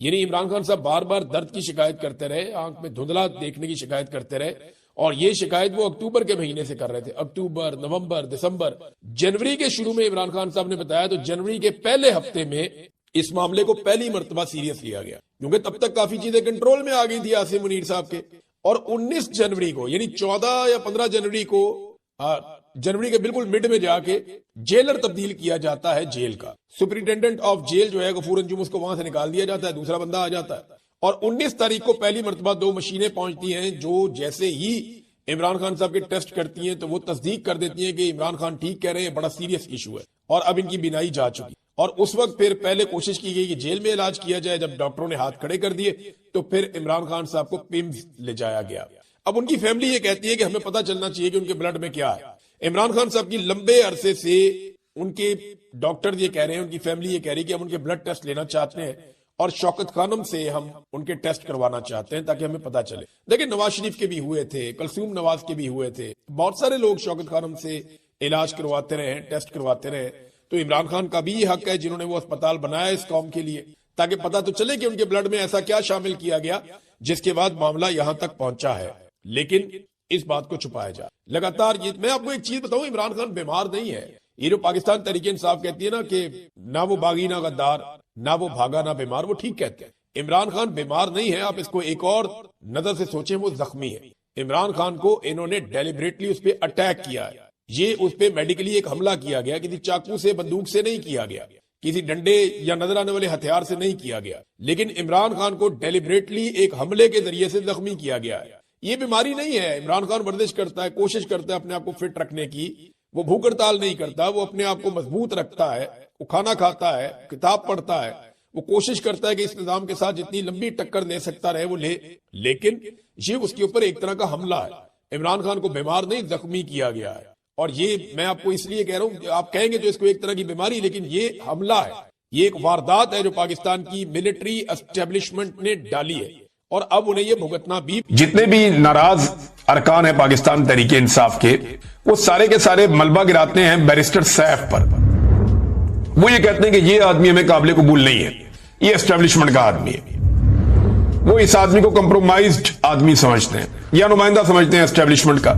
یعنی عمران خان صاحب بار بار درد کی شکایت کرتے رہے، آنکھ میں دھندلا دیکھنے کی شکایت کرتے رہے، اور یہ شکایت وہ اکتوبر کے مہینے سے کر رہے تھے۔ اکتوبر، نومبر، دسمبر، جنوری کے شروع میں عمران خان صاحب نے بتایا تو جنوری کے پہلے ہفتے میں اس معاملے کو پہلی مرتبہ سیریس لیا گیا، کیونکہ تب تک کافی چیزیں کنٹرول میں آ گئی تھی عاصم منیر صاحب کے۔ اور 19 جنوری کو، یعنی 14 یا 15 جنوری کو، جنوری کے بالکل مڈ میں جا کے جیلر تبدیل کیا جاتا ہے جیل کا۔ سپرنٹینڈنٹ آف جیل جو ہے غفور انجم، اس کو وہاں سے نکال دیا جاتا ہے، دوسرا بندہ آ جاتا ہے۔ اور 19 تاریخ کو پہلی مرتبہ 2 مشینیں پہنچتی ہیں جو جیسے ہی عمران خان صاحب کے ٹیسٹ کرتی ہیں تو وہ تصدیق کر دیتی ہیں کہ عمران خان ٹھیک کہہ رہے ہیں، بڑا سیریس ایشو ہے اور اب ان کی بینائی جا چکی۔ اور اس وقت پھر پہلے کوشش کی گئی کہ جیل میں علاج کیا جائے، جب ڈاکٹروں نے ہاتھ کھڑے کر دیے تو پھر عمران خان صاحب کو پیمز لے جایا گیا۔ اب ان کی فیملی یہ کہتی ہے کہ ہمیں پتہ چلنا چاہیے کہ ان کے بلڈ میں کیا ہے۔ عمران خان صاحب کی لمبے عرصے سے ان کے ڈاکٹر یہ کہہ رہے ہیں، ان کی فیملی یہ کہہ رہی ہے کہ ہم ان کے بلڈ ٹیسٹ لینا چاہتے ہیں اور شوکت خانم سے ہم ان کے ٹیسٹ کروانا چاہتے ہیں تاکہ ہمیں پتہ چلے۔ دیکھیں نواز شریف کے بھی ہوئے تھے، کلثوم نواز کے بھی ہوئے تھے، بہت سارے لوگ شوکت خانم سے علاج کرواتے رہے ہیں، ٹیسٹ کرواتے رہے، تو عمران خان کا بھی یہ حق ہے جنہوں نے وہ اسپتال بنایا اس قوم کے لیے، تاکہ پتہ تو چلے کہ ان کے بلڈ میں ایسا کیا شامل کیا گیا جس کے بعد معاملہ یہاں تک پہنچا ہے، لیکن اس بات کو چھپایا جائے لگاتار۔ یہ میں آپ کو ایک چیز بتاؤں، عمران خان بیمار نہیں ہے۔ یہ جو پاکستان تحریک انصاف کہتی ہے نا کہ نہ وہ باغی نہ غدار، نہ وہ بھاگا نہ بیمار، وہ ٹھیک کہتے ہیں۔ عمران خان بیمار نہیں ہے، آپ اس کو ایک اور نظر سے سوچیں، وہ زخمی ہے۔ عمران خان کو انہوں نے ڈیلیبریٹلی اس پہ اٹیک کیا ہے، یہ اس پہ میڈیکلی ایک حملہ کیا گیا، کسی چاقو سے، بندوق سے نہیں کیا گیا، کسی ڈنڈے یا نظر آنے والے ہتھیار سے نہیں کیا گیا، لیکن عمران خان کو ڈیلیبریٹلی ایک حملے کے ذریعے سے زخمی کیا گیا ہے۔ یہ بیماری نہیں ہے۔ عمران خان ورزش کرتا ہے، کوشش کرتا ہے اپنے آپ کو فٹ رکھنے کی، وہ بھوک ہڑتال نہیں کرتا، وہ اپنے آپ کو مضبوط رکھتا ہے، وہ کھانا کھاتا ہے، کتاب پڑھتا ہے، وہ کوشش کرتا ہے کہ اس نظام کے ساتھ جتنی لمبی ٹکر لے سکتا رہے وہ لے، لیکن یہ اس کے اوپر ایک طرح کا حملہ ہے۔ عمران خان کو بیمار نہیں، زخمی کیا گیا ہے، اور یہ میں آپ کو اس لیے کہہ رہا ہوں، آپ کہیں گے تو اس کو ایک طرح کی بیماری، لیکن یہ حملہ ہے، یہ ایک واردات ہے جو پاکستان کی ملٹری اسٹیبلشمنٹ نے ڈالی ہے، اور اب انہیں یہ بھگتنا بھی۔ جتنے بھی ناراض ارکان ہیں پاکستان تحریک انصاف کے، وہ سارے کے سارے ملبہ گراتے ہیں بیرسٹر سیف پر۔ وہ یہ کہتے ہیں کہ یہ آدمی ہمیں قابل قبول نہیں ہے، یہ اسٹیبلشمنٹ کا آدمی ہے۔ وہ اس آدمی کو کمپرومائزڈ آدمی سمجھتے ہیں یا نمائندہ سمجھتے ہیں اسٹیبلشمنٹ کا،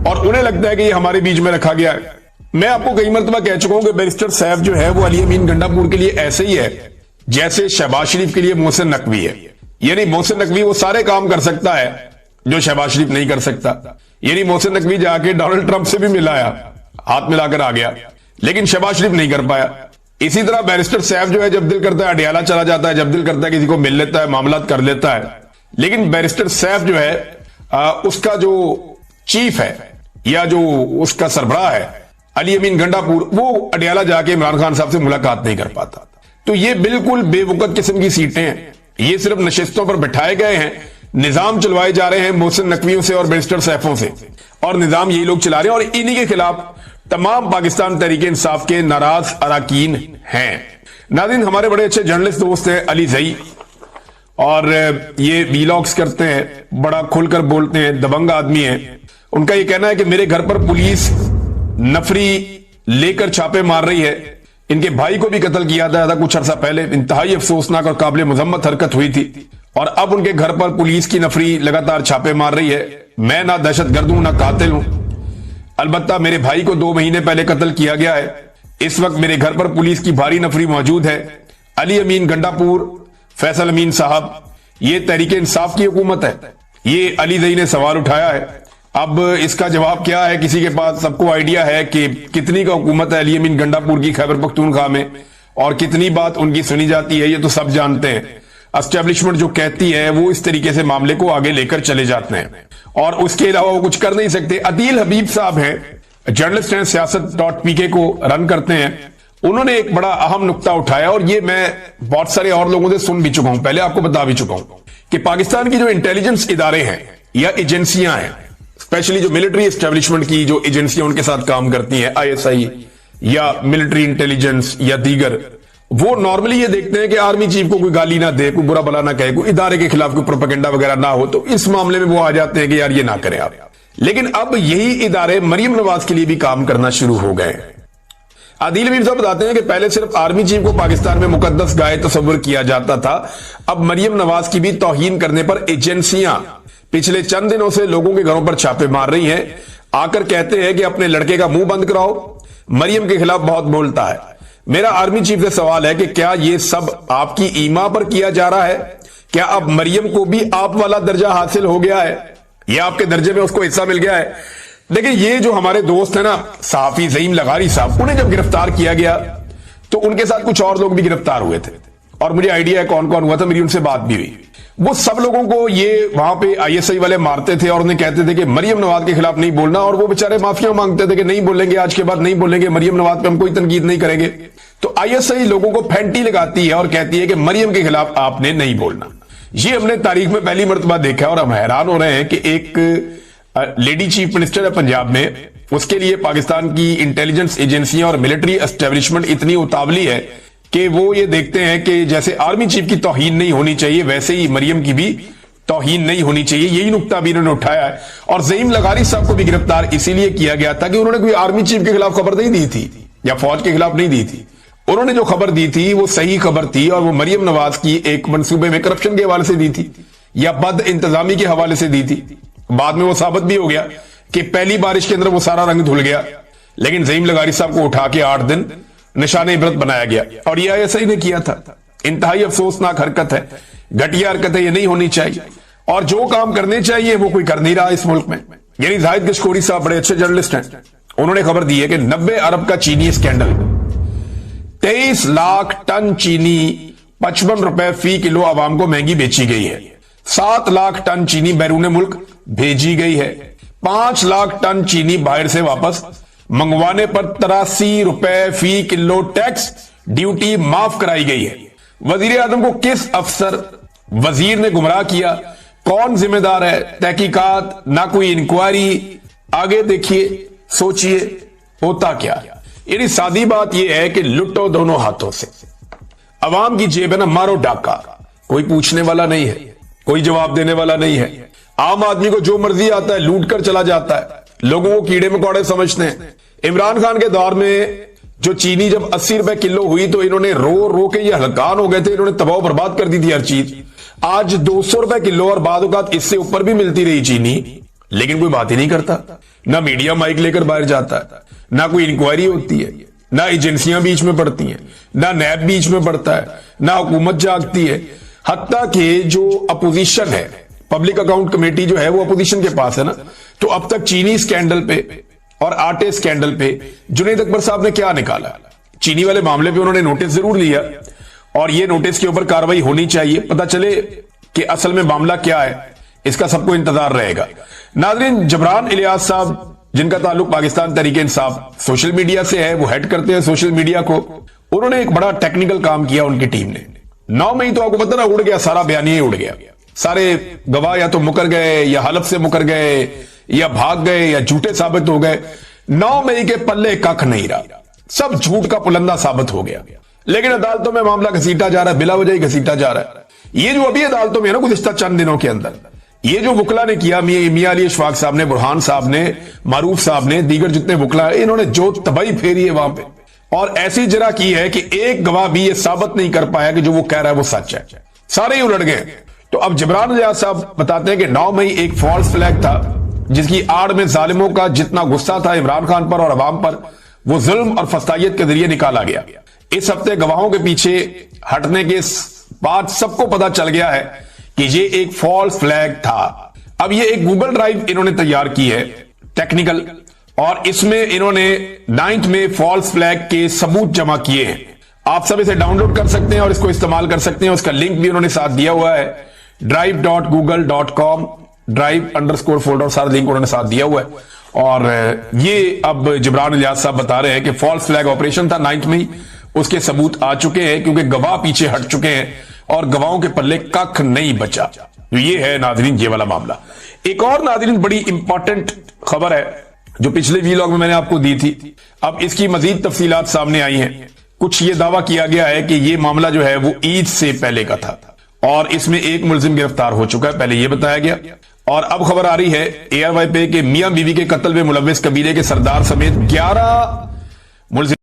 اور انہیں لگتا ہے کہ یہ ہمارے بیچ میں رکھا گیا ہے۔ میں آپ کو کئی مرتبہ کہہ چکا ہوں کہ بیرسٹر سیف جو ہے وہ علی امین گنڈا پور کے لیے ایسے ہی ہے جیسے شہباز شریف کے لیے محسن نقوی ہے۔ یعنی محسن نقوی وہ سارے کام کر سکتا ہے جو شہباز شریف نہیں کر سکتا۔ یعنی محسن نقوی جا کے ڈونلڈ ٹرمپ سے بھی ملایا، ہاتھ ملا کر آ گیا، لیکن شہباز شریف نہیں کر پایا۔ اسی طرح بیرسٹر سیف جو ہے جب دل کرتا ہے اڈیالہ چلا جاتا ہے، جب دل کرتا ہے کسی کو مل لیتا ہے، معاملات کر لیتا ہے، لیکن بیرسٹر سیف جو ہے اس کا جو چیف ہے یا جو اس کا سربراہ ہے علی امین گنڈا پور، وہ اڈیالہ جا کے عمران خان صاحب سے ملاقات نہیں کر پاتا۔ تو یہ بالکل بے وقت قسم کی سیٹیں ہیں، یہ صرف نشستوں پر بٹھائے گئے ہیں، نظام چلوائے جا رہے ہیں محسن نقویوں سے اور بیرسٹر سیفوں سے، اور نظام یہی لوگ چلا رہے ہیں، اور انہی کے خلاف تمام پاکستان تحریک انصاف کے ناراض اراکین ہیں۔ ناظرین، ہمارے بڑے اچھے جرنلسٹ دوست ہیں علی زئی، اور یہ ویلاگز کرتے ہیں، بڑا کھل کر بولتے ہیں، دبنگ آدمی ہیں۔ ان کا یہ کہنا ہے کہ میرے گھر پر پولیس نفری لے کر چھاپے مار رہی ہے، ان کے بھائی کو بھی قتل کیا تھا کچھ عرصہ پہلے، انتہائی افسوسناک اور قابل مذمت حرکت ہوئی تھی، اور اب ان کے گھر پر پولیس کی نفری لگاتار چھاپے مار رہی ہے۔ میں نہ دہشت گرد ہوں نہ قاتل ہوں، البتہ میرے بھائی کو 2 مہینے پہلے قتل کیا گیا ہے۔ اس وقت میرے گھر پر پولیس کی بھاری نفری موجود ہے۔ علی امین گنڈا پور، فیصل امین صاحب، یہ تحریک انصاف کی حکومت ہے؟ یہ علی زئی نے سوال اٹھایا ہے۔ اب اس کا جواب کیا ہے؟ کسی کے پاس سب کو آئیڈیا ہے کہ کتنی کا حکومت ہے علی امین گنڈا پور کی خیبر پختونخوا میں، اور کتنی بات ان کی سنی جاتی ہے، یہ تو سب جانتے ہیں۔ اسٹیبلشمنٹ جو کہتی ہے وہ اس طریقے سے معاملے کو آگے لے کر چلے جاتے ہیں، اور اس کے علاوہ وہ کچھ کر نہیں سکتے۔ عدیل حبیب صاحب ہیں، جرنلسٹ ہیں، سیاست.pk کو رن کرتے ہیں، انہوں نے ایک بڑا اہم نقطہ اٹھایا، اور یہ میں بہت سارے اور لوگوں سے سن بھی چکا ہوں، پہلے آپ کو بتا بھی چکا ہوں کہ پاکستان کی جو انٹیلیجنس ادارے ہیں یا ایجنسیاں ہیں، اسپیشلی جو ملٹری اسٹیبلشمنٹ کی جو ایجنسیاں ان کے ساتھ کام کرتی ہیں، ISI یا ملٹری انٹیلیجنس یا دیگر، وہ نارملی یہ دیکھتے ہیں کہ آرمی چیف کو کوئی گالی نہ دے، کوئی برا بلا نہ کہے، کوئی ادارے کے خلاف کوئی پروپیگنڈا وغیرہ نہ ہو، تو اس معاملے میں وہ آ جاتے ہیں کہ یار یہ نہ کریں آپ۔ لیکن اب یہی ادارے مریم نواز کے لیے بھی کام کرنا شروع ہو گئے۔ عادل حبیب صاحب بتاتے ہیں کہ پہلے صرف آرمی چیف کو پاکستان میں مقدس گائے تصور کیا جاتا تھا، اب مریم نواز کی بھی توہین کرنے پر ایجنسیاں پچھلے چند دنوں سے لوگوں کے گھروں پر چھاپے مار رہی ہیں، آ کر کہتے ہیں کہ اپنے لڑکے کا منہ بند کراؤ، مریم کے خلاف بہت بولتا ہے۔ میرا آرمی چیف سے سوال ہے کہ کیا یہ سب آپ کی ایما پر کیا جا رہا ہے؟ کیا اب مریم کو بھی آپ والا درجہ حاصل ہو گیا ہے یا آپ کے درجے میں اس کو حصہ مل گیا ہے؟ لیکن یہ جو ہمارے دوست ہیں نا صحافی زعیم لغاری صاحب، انہیں جب گرفتار کیا گیا تو ان کے ساتھ کچھ اور لوگ بھی گرفتار ہوئے تھے اور مجھے آئیڈیا ہے کون کون ہوا تھا، میری ان سے بات بھی ہوئی۔ وہ سب لوگوں کو یہ وہاں پہ آئی ایس آئی والے مارتے تھے اور انہیں کہتے تھے کہ مریم نواز کے خلاف نہیں بولنا، اور وہ بیچارے معافیاں مانگتے تھے کہ نہیں بولیں گے، آج کے بعد نہیں بولیں گے، مریم نواز پہ ہم کوئی تنقید نہیں کریں گے۔ تو آئی ایس آئی لوگوں کو پھینٹی لگاتی ہے اور کہتی ہے کہ مریم کے خلاف آپ نے نہیں بولنا۔ یہ ہم نے تاریخ میں پہلی مرتبہ دیکھا اور ہم حیران ہو رہے ہیں کہ ایک لیڈی چیف منسٹر ہے پنجاب میں، اس کے لیے پاکستان کی انٹیلیجنس ایجنسیاں اور ملٹری اسٹیبلشمنٹ اتنی اتاولی ہے کہ وہ یہ دیکھتے ہیں کہ جیسے آرمی چیف کی توہین نہیں ہونی چاہیے ویسے ہی مریم کی بھی توہین نہیں ہونی چاہیے۔ یہی نقطہ بھی انہوں نے اٹھایا ہے، اور زعیم لغاری صاحب کو بھی گرفتار اسی لیے کیا گیا تھا کہ انہوں نے کوئی آرمی چیف کے خلاف خبر نہیں دی تھی یا فوج کے خلاف نہیں دی تھی، انہوں نے جو خبر دی تھی وہ صحیح خبر تھی، اور وہ مریم نواز کی ایک منصوبے میں کرپشن کے حوالے سے دی تھی یا بد انتظامی کے حوالے سے دی تھی۔ بعد میں وہ ثابت بھی ہو گیا کہ پہلی بارش کے اندر وہ سارا رنگ دھل گیا، لیکن زعیم لغاری صاحب کو اٹھا کے 8 دن نشان عبرت بنایا گیا، اور یہ ایسا ہی نہیں کیا تھا۔ انتہائی افسوسناک حرکت ہے، گھٹیا حرکت ہے، یہ نہیں ہونی چاہیے، اور جو کام کرنے چاہیے وہ کوئی کر نہیں رہا اس ملک میں۔ یعنی زاہد گشکوری صاحب بڑے اچھے جرنلسٹ ہیں، انہوں نے خبر دی ہے کہ 90 ارب کا چینی اسکینڈل، 23 لاکھ ٹن چینی 55 روپے فی کلو عوام کو مہنگی بیچی گئی ہے، 7 لاکھ ٹن چینی بیرون ملک بھیجی گئی ہے، 5 لاکھ ٹن چینی باہر سے واپس منگوانے پر 83 روپے فی کلو ٹیکس ڈیوٹی معاف کرائی گئی ہے۔ وزیر اعظم کو کس افسر وزیر نے گمراہ کیا؟ کون ذمہ دار ہے؟ تحقیقات نہ، کوئی انکوائری، آگے دیکھیے، سوچئے ہوتا کیا۔ یعنی سادی بات یہ ہے کہ لٹو دونوں ہاتھوں سے، عوام کی جیب ہے نا مارو ڈاکہ، کوئی پوچھنے والا نہیں ہے، کوئی جواب دینے والا نہیں ہے، عام آدمی کو جو مرضی آتا ہے لوٹ کر چلا جاتا ہے، لوگوں کو کیڑے مکوڑے سمجھتے ہیں۔ عمران خان کے دور میں جو چینی جب 80 روپے کلو ہوئی تو انہوں نے رو رو کے یہ ہلکان ہو گئے تھے، انہوں نے تباہ و برباد کر دی تھی ہر چیز۔ آج 200 روپے کلو اور بعض اوقات اس سے اوپر بھی ملتی رہی چینی، لیکن کوئی بات ہی نہیں کرتا، نہ میڈیا مائک لے کر باہر جاتا ہے، نہ کوئی انکوائری ہوتی ہے، نہ ایجنسیاں بیچ میں پڑتی ہیں، نہ نیب بیچ میں پڑتا ہے، نہ حکومت جاگتی ہے، حتیٰ کہ جو اپوزیشن ہے، پبلک اکاؤنٹ کمیٹی جو ہے وہ اپوزیشن کے پاس ہے نا، تو اب تک چینی سکینڈل پہ اور آٹے سکینڈل پہ جنید اکبر صاحب نے کیا نکالا؟ چینی والے معاملے پہ انہوں نے نوٹس ضرور لیا، اور یہ نوٹس کے اوپر کاروائی ہونی چاہیے، پتہ چلے کہ اصل میں معاملہ کیا ہے، اس کا سب کو انتظار رہے گا۔ ناظرین، جبران الیاس صاحب جن کا تعلق پاکستان تحریک انصاف سوشل میڈیا سے ہے، وہ ہیڈ کرتے ہیں سوشل میڈیا کو، انہوں نے ایک بڑا ٹیکنیکل کام کیا ان کی ٹیم نے۔ 9 مئی تو آپ کو پتہ نا، اڑ گیا سارا بیانیہ، اڑ گیا، سارے گواہ یا تو مکر گئے یا حلف سے مکر گئے یا بھاگ گئے یا جھوٹے ثابت ہو گئے۔ 9 مئی کے پلے ککھ نہیں رہا، سب جھوٹ کا پلندہ ثابت ہو گیا، لیکن عدالتوں میں معاملہ گھسیٹا جا رہا ہے، بلا وجہ ہی گھسیٹا جا رہا ہے۔ یہ جو ابھی عدالتوں میں ہے نا گزشتہ چند دنوں کے اندر، یہ جو وکلا نے کیا، میاں علی اشفاق صاحب نے، برہان صاحب نے، معروف صاحب نے، دیگر جتنے وکلا ہیں، انہوں نے جو تباہی پھیری ہے وہاں پہ، اور ایسی جرح کی ہے کہ ایک گواہ بھی یہ ثابت نہیں کر پایا کہ جو وہ کہہ رہا ہے وہ سچ ہے، سارے ہی الٹ گئے۔ تو اب جبران الیاس صاحب بتاتے ہیں کہ 9 مئی ایک فالس فلیگ تھا، جس کی آڑ میں ظالموں کا جتنا غصہ تھا عمران خان پر اور عوام پر، وہ ظلم اور فسطائیت کے ذریعے نکالا گیا۔ اس ہفتے گواہوں کے پیچھے ہٹنے کے بعد سب کو پتا چل گیا ہے کہ یہ ایک فالس فلیگ تھا۔ اب یہ ایک گوگل ڈرائیو انہوں نے تیار کی ہے ٹیکنیکل، اور اس میں انہوں نے 9 میں فالس فلیگ کے ثبوت جمع کیے ہیں۔ آپ سب اسے ڈاؤن لوڈ کر سکتے ہیں اور اس کو استعمال کر سکتے ہیں، اس کا لنک بھی انہوں نے ساتھ دیا ہوا ہے، drive.google.com drive_folder، سارا لنک انہوں نے ساتھ دیا ہوا ہے۔ اور یہ اب جبران الیاس صاحب بتا رہے ہیں کہ فالس فلیگ آپریشن تھا 9 میں، اس کے ثبوت آ چکے ہیں کیونکہ گواہ پیچھے ہٹ چکے ہیں اور گواہوں کے پلے ککھ نہیں بچا۔ یہ ہے ناظرین یہ والا معاملہ۔ ایک اور ناظرین بڑی امپورٹنٹ خبر ہے جو پچھلے ویلاگ میں نے آپ کو دی تھی، اب اس کی مزید تفصیلات سامنے آئی ہیں۔ کچھ یہ دعویٰ کیا گیا ہے کہ یہ معاملہ جو ہے وہ عید سے پہلے کا تھا، اور اس میں ایک ملزم گرفتار ہو چکا ہے، پہلے یہ بتایا گیا، اور اب خبر آ رہی ہے ARY پہ کہ میاں بیوی کے قتل میں ملوث قبیلے کے سردار سمیت 11 ملزم